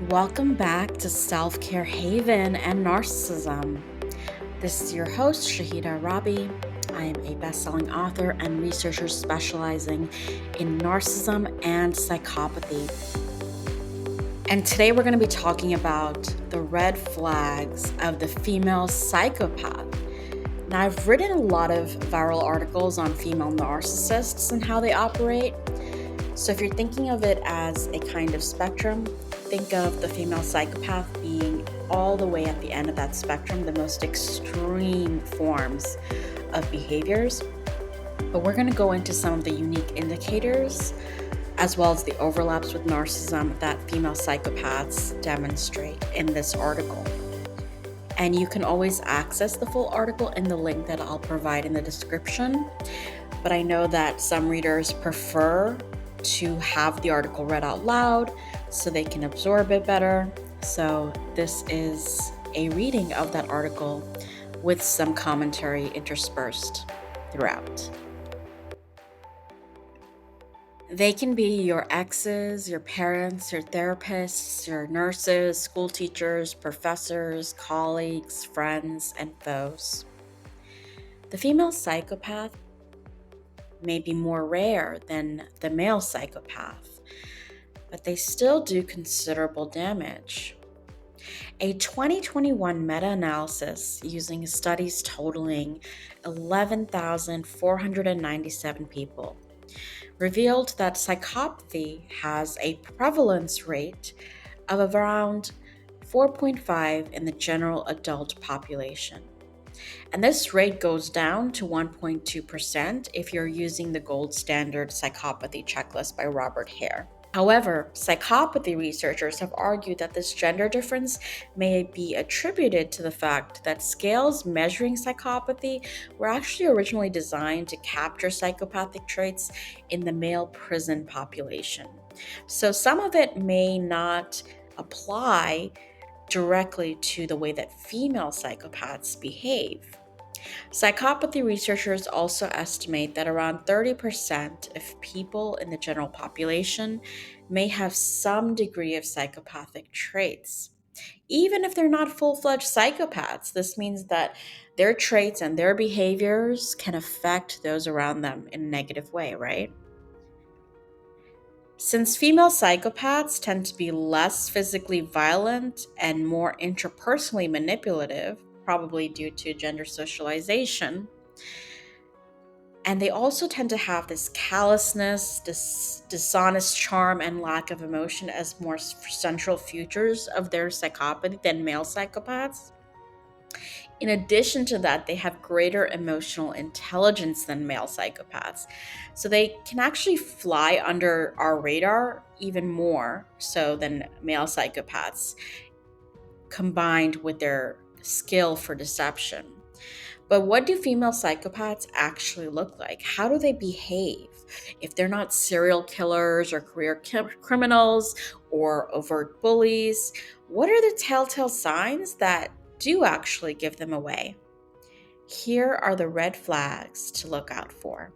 Welcome back to Self Care Haven and Narcissism. This is your host, Shahida Rabi. I am a best selling author and researcher specializing in narcissism and psychopathy. And today we're going to be talking about the red flags of the female psychopath. Now, I've written a lot of viral articles on female narcissists and how they operate. So if you're thinking of it as a kind of spectrum, think of the female psychopath being all the way at the end of that spectrum, the most extreme forms of behaviors. But we're going to go into some of the unique indicators as well as the overlaps with narcissism that female psychopaths demonstrate in this article. And you can always access the full article in the link that I'll provide in the description. But I know that some readers prefer to have the article read out loud so they can absorb it better. So this is a reading of that article with some commentary interspersed throughout. They can be your exes, your parents, your therapists, your nurses, school teachers, professors, colleagues, friends, and foes. The female psychopath may be more rare than the male psychopath, but they still do considerable damage. A 2021 meta-analysis using studies totaling 11,497 people revealed that psychopathy has a prevalence rate of around 4.5 in the general adult population. And this rate goes down to 1.2% if you're using the gold standard psychopathy checklist by Robert Hare. However, psychopathy researchers have argued that this gender difference may be attributed to the fact that scales measuring psychopathy were actually originally designed to capture psychopathic traits in the male prison population. So some of it may not apply directly to the way that female psychopaths behave. Psychopathy researchers also estimate that around 30% of people in the general population may have some degree of psychopathic traits. Even if they're not full-fledged psychopaths, this means that their traits and their behaviors can affect those around them in a negative way, right? Since female psychopaths tend to be less physically violent and more interpersonally manipulative, probably due to gender socialization, and they also tend to have this callousness, this dishonest charm, and lack of emotion as more central features of their psychopathy than male psychopaths. In addition to that, they have greater emotional intelligence than male psychopaths. So they can actually fly under our radar even more so than male psychopaths, combined with their skill for deception. But what do female psychopaths actually look like? How do they behave? If they're not serial killers or career criminals or overt bullies, what are the telltale signs that do actually give them away? Here are the red flags to look out for.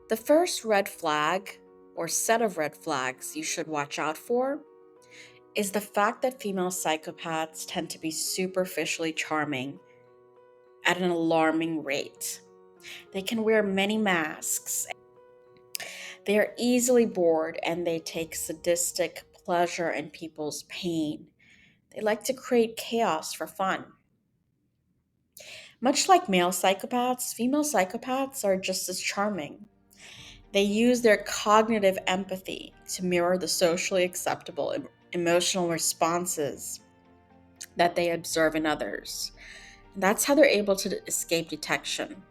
The first red flag, or set of red flags you should watch out for, is the fact that female psychopaths tend to be superficially charming at an alarming rate. They can wear many masks. They are easily bored and they take sadistic pleasure in people's pain. They like to create chaos for fun. Much like male psychopaths, female psychopaths are just as charming. They use their cognitive empathy to mirror the socially acceptable emotional responses that they observe in others. That's how they're able to escape detection.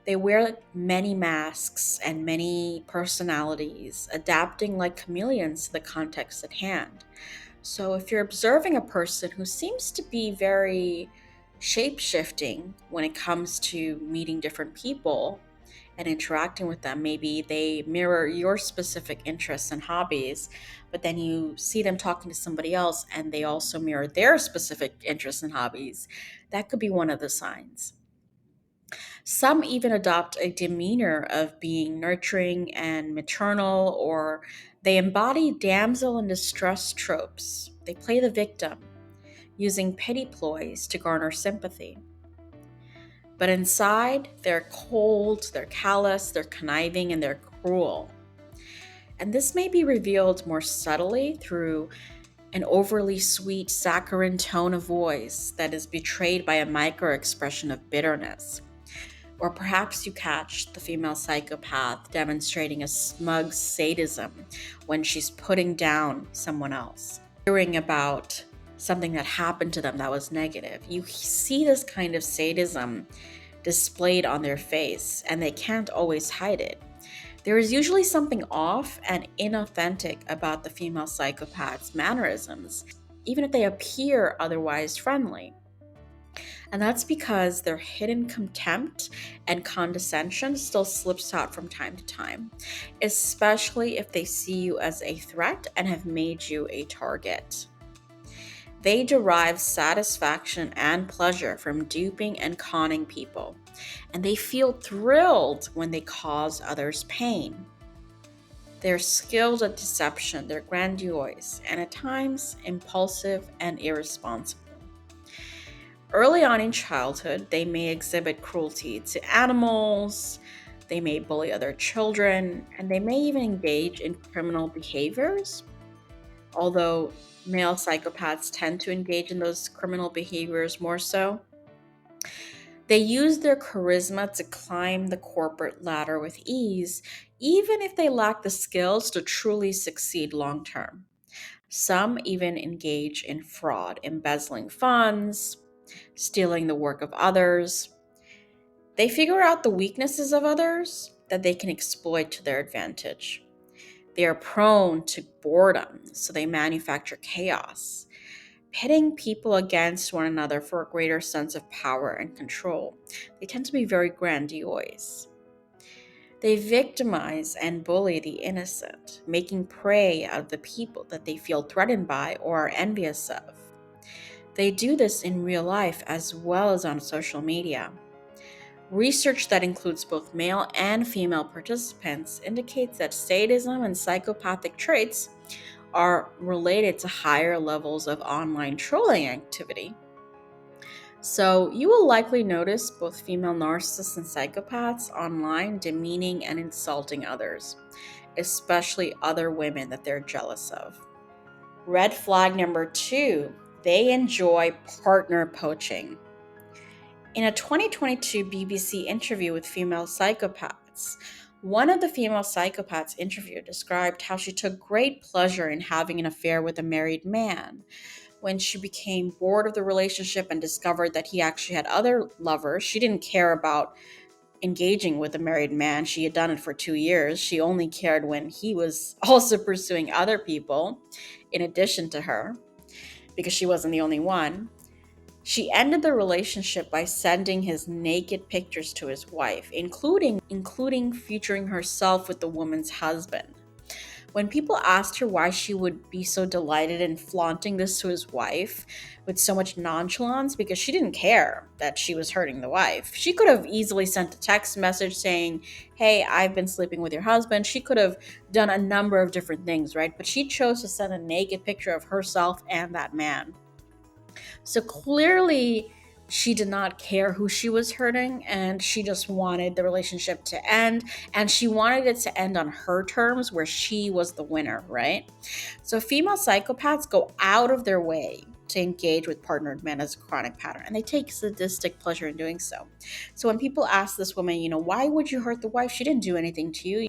They wear many masks and many personalities, adapting like chameleons to the context at hand. So if you're observing a person who seems to be very shape-shifting when it comes to meeting different people and interacting with them, maybe they mirror your specific interests and hobbies, but then you see them talking to somebody else and they also mirror their specific interests and hobbies, that could be one of the signs. Some even adopt a demeanor of being nurturing and maternal, or they embody damsel in distress tropes. They play the victim, using pity ploys to garner sympathy. But inside, they're cold, they're callous, they're conniving, and they're cruel. And this may be revealed more subtly through an overly sweet, saccharine tone of voice that is betrayed by a micro expression of bitterness. Or perhaps you catch the female psychopath demonstrating a smug sadism when she's putting down someone else, hearing about something that happened to them that was negative. You see this kind of sadism displayed on their face, and they can't always hide it. There is usually something off and inauthentic about the female psychopath's mannerisms, even if they appear otherwise friendly. And that's because their hidden contempt and condescension still slips out from time to time, especially if they see you as a threat and have made you a target. They derive satisfaction and pleasure from duping and conning people, and they feel thrilled when they cause others pain. They're skilled at deception, they're grandiose, and at times impulsive and irresponsible. Early on in childhood, they may exhibit cruelty to animals, they may bully other children, and they may even engage in criminal behaviors. Although male psychopaths tend to engage in those criminal behaviors more so, they use their charisma to climb the corporate ladder with ease, even if they lack the skills to truly succeed long term. Some even engage in fraud, embezzling funds, stealing the work of others. They figure out the weaknesses of others that they can exploit to their advantage. They are prone to boredom, so they manufacture chaos, pitting people against one another for a greater sense of power and control. They tend to be very grandiose. They victimize and bully the innocent, making prey out of the people that they feel threatened by or are envious of. They do this in real life as well as on social media. Research that includes both male and female participants indicates that sadism and psychopathic traits are related to higher levels of online trolling activity. So, you will likely notice both female narcissists and psychopaths online demeaning and insulting others, especially other women that they're jealous of. Red flag number 2, they enjoy partner poaching. In a 2022 BBC interview with female psychopaths, one of the female psychopaths interviewed described how she took great pleasure in having an affair with a married man. When she became bored of the relationship and discovered that he actually had other lovers, she didn't care about engaging with a married man. She had done it for 2 years. She only cared when he was also pursuing other people in addition to her, because she wasn't the only one. She ended the relationship by sending his naked pictures to his wife, including featuring herself with the woman's husband. When people asked her why she would be so delighted in flaunting this to his wife with so much nonchalance, because she didn't care that she was hurting the wife. She could have easily sent a text message saying, "Hey, I've been sleeping with your husband." She could have done a number of different things, right? But she chose to send a naked picture of herself and that man. So clearly, she did not care who she was hurting, and she just wanted the relationship to end, and she wanted it to end on her terms where she was the winner, right? So female psychopaths go out of their way to engage with partnered men as a chronic pattern, and they take sadistic pleasure in doing so. So when people ask this woman, why would you hurt the wife? She didn't do anything to you.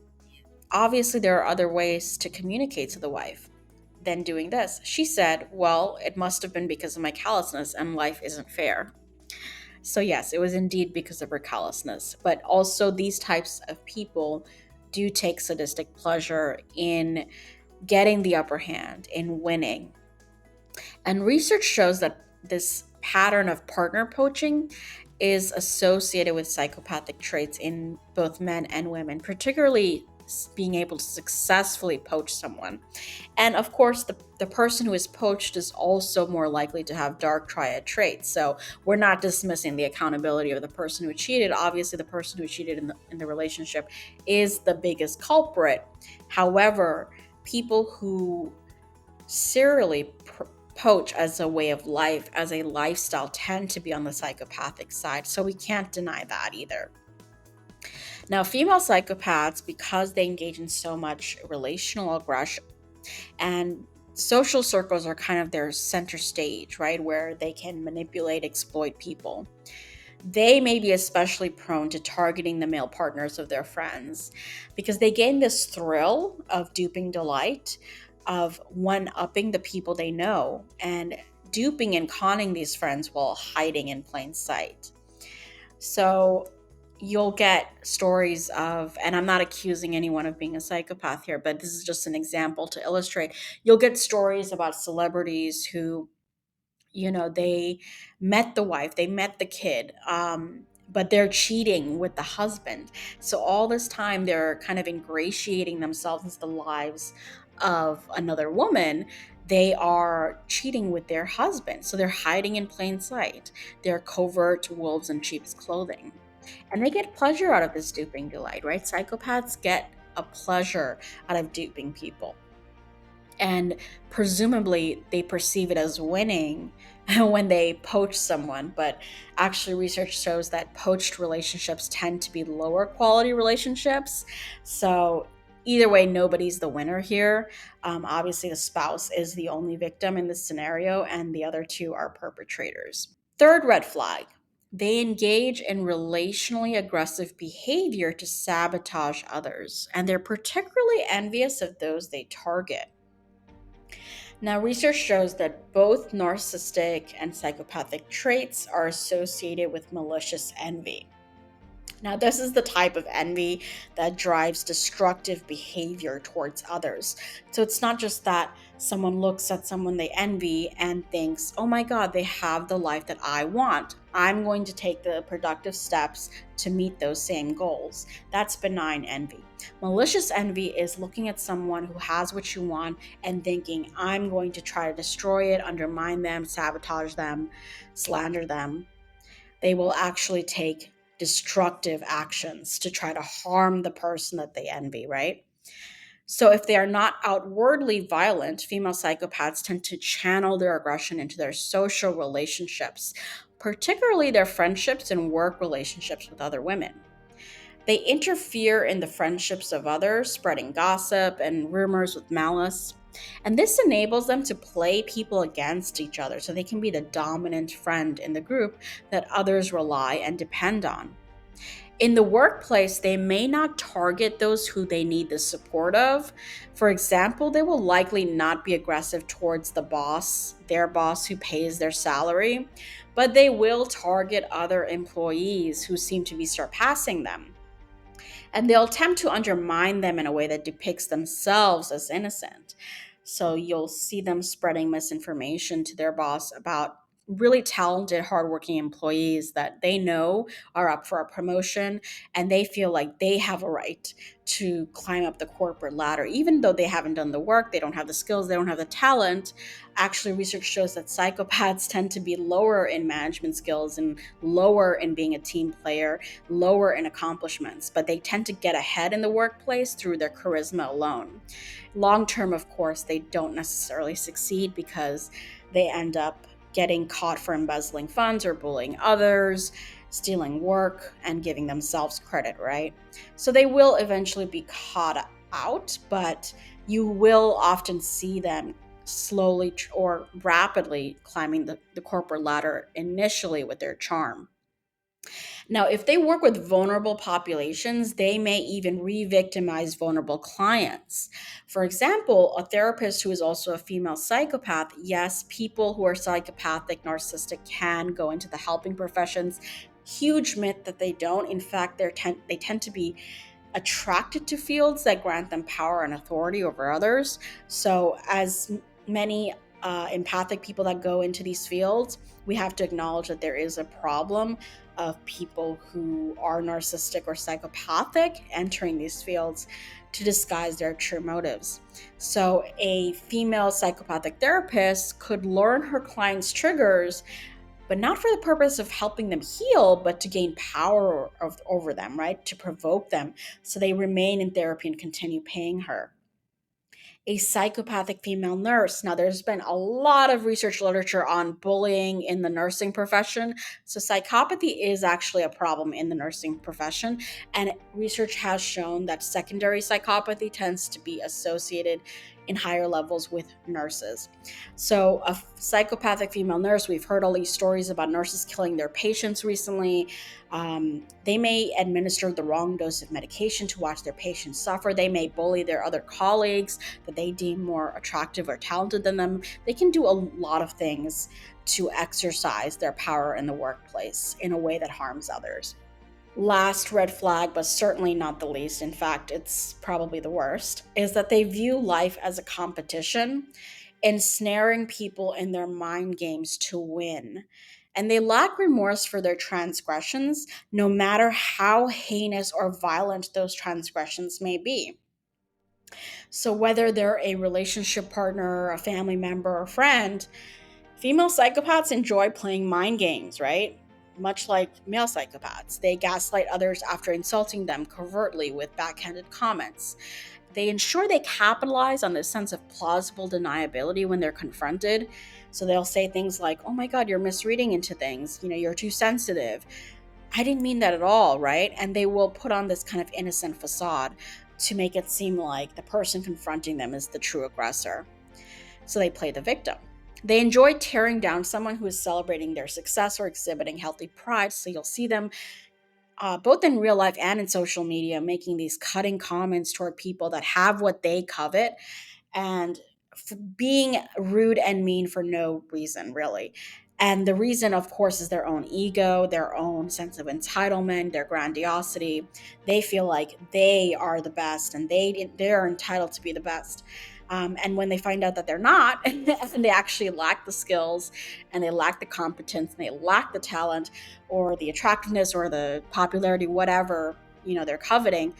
Obviously, there are other ways to communicate to the wife than doing this. She said, "Well, it must have been because of my callousness, and life isn't fair." So yes, it was indeed because of her callousness. But also, these types of people do take sadistic pleasure in getting the upper hand, in winning. And research shows that this pattern of partner poaching is associated with psychopathic traits in both men and women, particularly being able to successfully poach someone. And of course, the person who is poached is also more likely to have dark triad traits. So we're not dismissing the accountability of the person who cheated. Obviously, the person who cheated in the relationship is the biggest culprit. However, people who serially poach as a way of life, as a lifestyle, tend to be on the psychopathic side. So we can't deny that either. Now, female psychopaths, because they engage in so much relational aggression, and social circles are kind of their center stage, right, where they can manipulate, exploit people. They may be especially prone to targeting the male partners of their friends because they gain this thrill of duping delight, of one-upping the people they know, and duping and conning these friends while hiding in plain sight. So you'll get stories of, and I'm not accusing anyone of being a psychopath here, but this is just an example to illustrate. You'll get stories about celebrities who, they met the wife, they met the kid, but they're cheating with the husband. So all this time they're kind of ingratiating themselves into the lives of another woman. They are cheating with their husband. So they're hiding in plain sight. They're covert wolves in sheep's clothing. And they get pleasure out of this duping delight, right? Psychopaths get a pleasure out of duping people. And presumably they perceive it as winning when they poach someone. But actually, research shows that poached relationships tend to be lower quality relationships. So either way, nobody's the winner here. Obviously, the spouse is the only victim in this scenario, and the other two are perpetrators. Third red flag: they engage in relationally aggressive behavior to sabotage others, and they're particularly envious of those they target. Now, research shows that both narcissistic and psychopathic traits are associated with malicious envy. Now, this is the type of envy that drives destructive behavior towards others. So it's not just that someone looks at someone they envy and thinks, oh my God, they have the life that I want. I'm going to take the productive steps to meet those same goals. That's benign envy. Malicious envy is looking at someone who has what you want and thinking, I'm going to try to destroy it, undermine them, sabotage them, slander them. They will actually take destructive actions to try to harm the person that they envy, right? So if they are not outwardly violent, female psychopaths tend to channel their aggression into their social relationships, particularly their friendships and work relationships with other women. They interfere in the friendships of others, spreading gossip and rumors with malice. And this enables them to play people against each other so they can be the dominant friend in the group that others rely and depend on. In the workplace, they may not target those who they need the support of. For example, they will likely not be aggressive towards the boss, their boss who pays their salary, but they will target other employees who seem to be surpassing them. And they'll attempt to undermine them in a way that depicts themselves as innocent. So you'll see them spreading misinformation to their boss about really talented, hardworking employees that they know are up for a promotion, and they feel like they have a right to climb up the corporate ladder, even though they haven't done the work, they don't have the skills, they don't have the talent. Actually, research shows that psychopaths tend to be lower in management skills and lower in being a team player, lower in accomplishments, but they tend to get ahead in the workplace through their charisma alone. Long term, of course, they don't necessarily succeed because they end up getting caught for embezzling funds or bullying others, stealing work, and giving themselves credit, right? So they will eventually be caught out, but you will often see them slowly or rapidly climbing the corporate ladder initially with their charm. Now, if they work with vulnerable populations, they may even re victimize vulnerable clients. For example, a therapist who is also a female psychopath, yes, people who are psychopathic, narcissistic can go into the helping professions. Huge myth that they don't. In fact, they tend to be attracted to fields that grant them power and authority over others. So, as many empathic people that go into these fields, we have to acknowledge that there is a problem of people who are narcissistic or psychopathic entering these fields to disguise their true motives. So, a female psychopathic therapist could learn her client's triggers, but not for the purpose of helping them heal, but to gain power over them, right? To provoke them so they remain in therapy and continue paying her. A psychopathic female nurse. Now, there's been a lot of research literature on bullying in the nursing profession. So, psychopathy is actually a problem in the nursing profession. And research has shown that secondary psychopathy tends to be associated in higher levels with nurses. So, a psychopathic female nurse, we've heard all these stories about nurses killing their patients recently. They may administer the wrong dose of medication to watch their patients suffer. They may bully their other colleagues that they deem more attractive or talented than them. They can do a lot of things to exercise their power in the workplace in a way that harms others. Last red flag, but certainly not the least, in fact, it's probably the worst, is that they view life as a competition, ensnaring people in their mind games to win. And they lack remorse for their transgressions, no matter how heinous or violent those transgressions may be. So, whether they're a relationship partner, a family member, or friend, female psychopaths enjoy playing mind games, right? Much like male psychopaths. They gaslight others after insulting them covertly with backhanded comments. They ensure they capitalize on this sense of plausible deniability when they're confronted. So they'll say things like, oh my God, you're misreading into things. You're too sensitive. I didn't mean that at all, right? And they will put on this kind of innocent facade to make it seem like the person confronting them is the true aggressor. So they play the victim. They enjoy tearing down someone who is celebrating their success or exhibiting healthy pride. So you'll see them both in real life and in social media making these cutting comments toward people that have what they covet, and being rude and mean for no reason, really. And the reason, of course, is their own ego, their own sense of entitlement, their grandiosity. They feel like they are the best and they're entitled to be the best. And when they find out that they're not, and they actually lack the skills and they lack the competence and they lack the talent or the attractiveness or the popularity, whatever, they're coveting,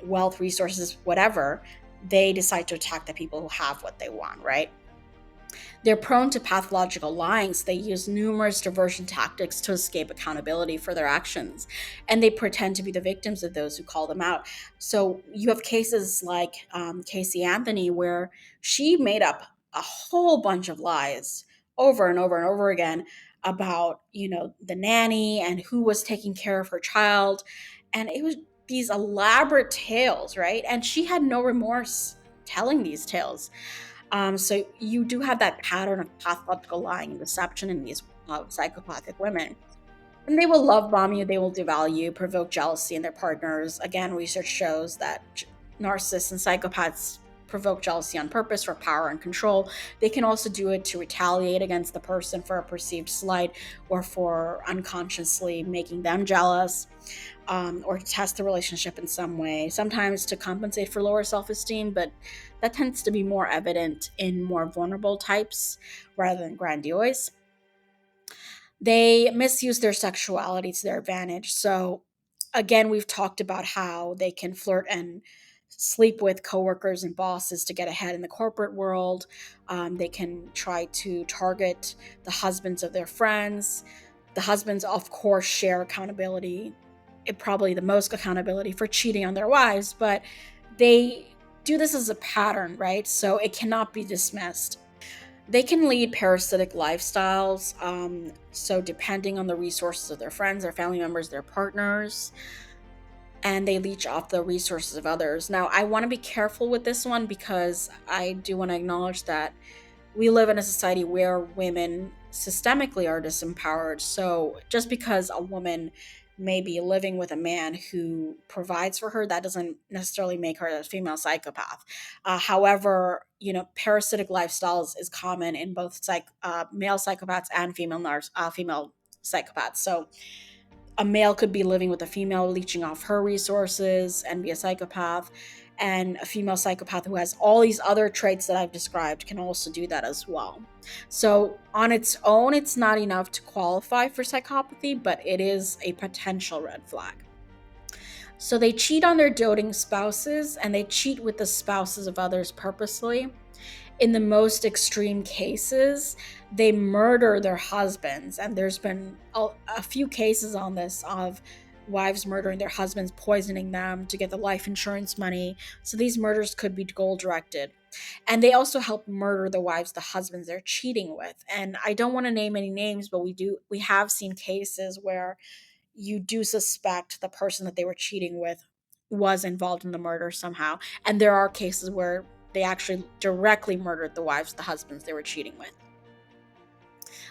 wealth, resources, whatever, they decide to attack the people who have what they want, right? They're prone to pathological lying, so they use numerous diversion tactics to escape accountability for their actions. And they pretend to be the victims of those who call them out. So you have cases like Casey Anthony, where she made up a whole bunch of lies over and over and over again about, the nanny and who was taking care of her child. And it was these elaborate tales, right? And she had no remorse telling these tales. So you do have that pattern of pathological lying and deception in these psychopathic women. And they will love bomb you, they will devalue you, provoke jealousy in their partners. Again, research shows that narcissists and psychopaths provoke jealousy on purpose for power and control. They can also do it to retaliate against the person for a perceived slight or for unconsciously making them jealous, or to test the relationship in some way, sometimes to compensate for lower self-esteem, but that tends to be more evident in more vulnerable types rather than grandiose. They misuse their sexuality to their advantage. So, again, we've talked about how they can flirt and sleep with coworkers and bosses to get ahead in the corporate world. They can try to target the husbands of their friends. The husbands, of course, share accountability, probably the most accountability for cheating on their wives, but they do this as a pattern, right? So it cannot be dismissed. They can lead parasitic lifestyles. So, depending on the resources of their friends, their family members, their partners, and they leech off the resources of others. Now, I want to be careful with this one because I do want to acknowledge that we live in a society where women systemically are disempowered. So, just because a woman may be living with a man who provides for her, that doesn't necessarily make her a female psychopath. However, parasitic lifestyles is common in both male psychopaths and female psychopaths. So a male could be living with a female, leeching off her resources and be a psychopath. And a female psychopath who has all these other traits that I've described can also do that as well. So on its own, it's not enough to qualify for psychopathy, but it is a potential red flag. So they cheat on their doting spouses, and they cheat with the spouses of others purposely. In the most extreme cases, they murder their husbands. And there's been a few cases on this of wives murdering their husbands, poisoning them to get the life insurance money. So these murders could be goal directed. And they also help murder the wives, the husbands they're cheating with. And I don't want to name any names, but we have seen cases where you do suspect the person that they were cheating with was involved in the murder somehow. And there are cases where they actually directly murdered the wives, the husbands they were cheating with.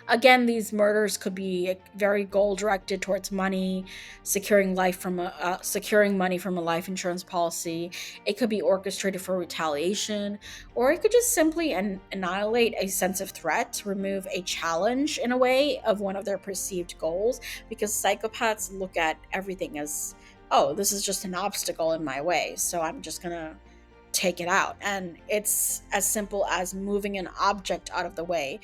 Again, these murders could be very goal directed towards money, securing money from a life insurance policy. It could be orchestrated for retaliation, or it could just simply annihilate a sense of threat, remove a challenge in a way of one of their perceived goals, because psychopaths look at everything as, oh, this is just an obstacle in my way, so I'm just gonna take it out. And it's as simple as moving an object out of the way.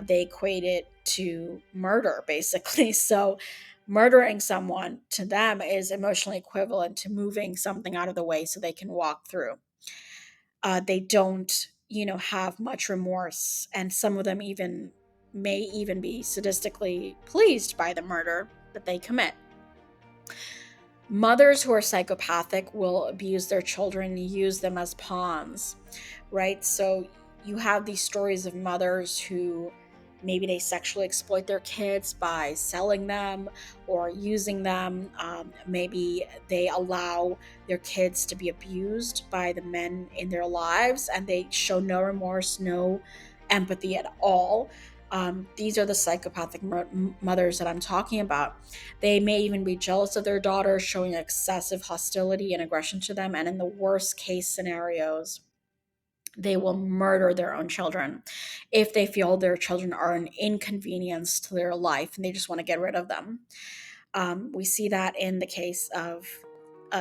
They equate it to murder, basically. So murdering someone to them is emotionally equivalent to moving something out of the way so they can walk through. They don't, have much remorse, and some of them may even be sadistically pleased by the murder that they commit. Mothers who are psychopathic will abuse their children, use them as pawns, right? So you have these stories of mothers who maybe they sexually exploit their kids by selling them or using them. Maybe they allow their kids to be abused by the men in their lives, and they show no remorse, no empathy at all. These are the psychopathic mothers that I'm talking about. They may even be jealous of their daughters, showing excessive hostility and aggression to them. And in the worst case scenarios, they will murder their own children if they feel their children are an inconvenience to their life and they just want to get rid of them. We see that in the case of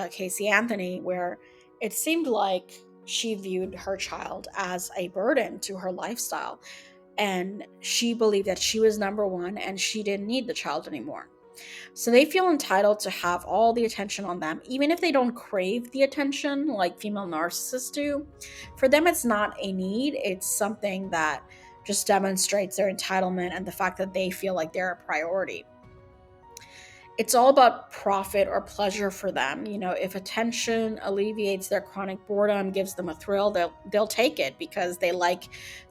Casey Anthony, where it seemed like she viewed her child as a burden to her lifestyle. And she believed that she was number one and she didn't need the child anymore. So they feel entitled to have all the attention on them, even if they don't crave the attention like female narcissists do. For them, it's not a need, it's something that just demonstrates their entitlement and the fact that they feel like they're a priority. It's all about profit or pleasure for them. If attention alleviates their chronic boredom, gives them a thrill, they'll take it because they like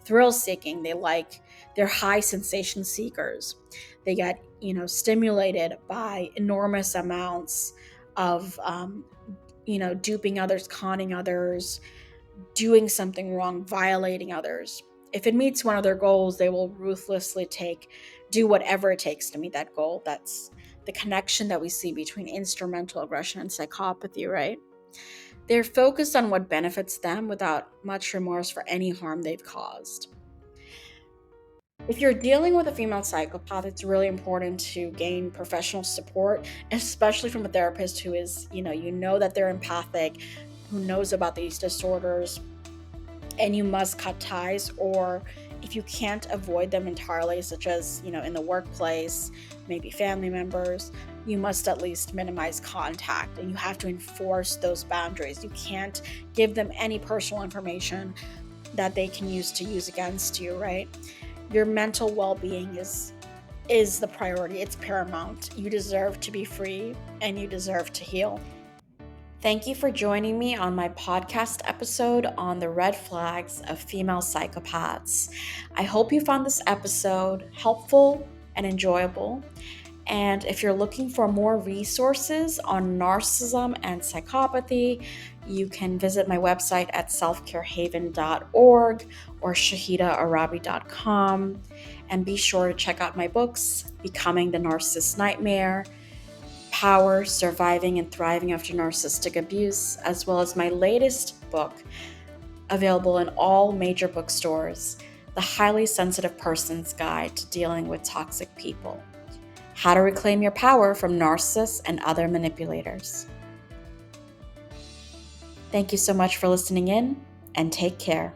thrill seeking. They're high sensation seekers. They get, stimulated by enormous amounts of, duping others, conning others, doing something wrong, violating others. If it meets one of their goals, they will ruthlessly do whatever it takes to meet that goal. That's the connection that we see between instrumental aggression and psychopathy, right? They're focused on what benefits them without much remorse for any harm they've caused. If you're dealing with a female psychopath, it's really important to gain professional support, especially from a therapist who is, that they're empathic, who knows about these disorders, and you must cut ties, or if you can't avoid them entirely, such as, in the workplace, maybe family members, you must at least minimize contact, and you have to enforce those boundaries. You can't give them any personal information that they can use against you, right? Your mental well-being is the priority. It's paramount. You deserve to be free and you deserve to heal. Thank you for joining me on my podcast episode on the red flags of female psychopaths. I hope you found this episode helpful and enjoyable. And if you're looking for more resources on narcissism and psychopathy, you can visit my website at selfcarehaven.org or shahidaarabi.com. And be sure to check out my books, Becoming the Narcissist Nightmare, Power, Surviving and Thriving After Narcissistic Abuse, as well as my latest book, available in all major bookstores, The Highly Sensitive Person's Guide to Dealing with Toxic People. How to Reclaim Your Power from Narcissists and Other Manipulators. Thank you so much for listening in, and take care.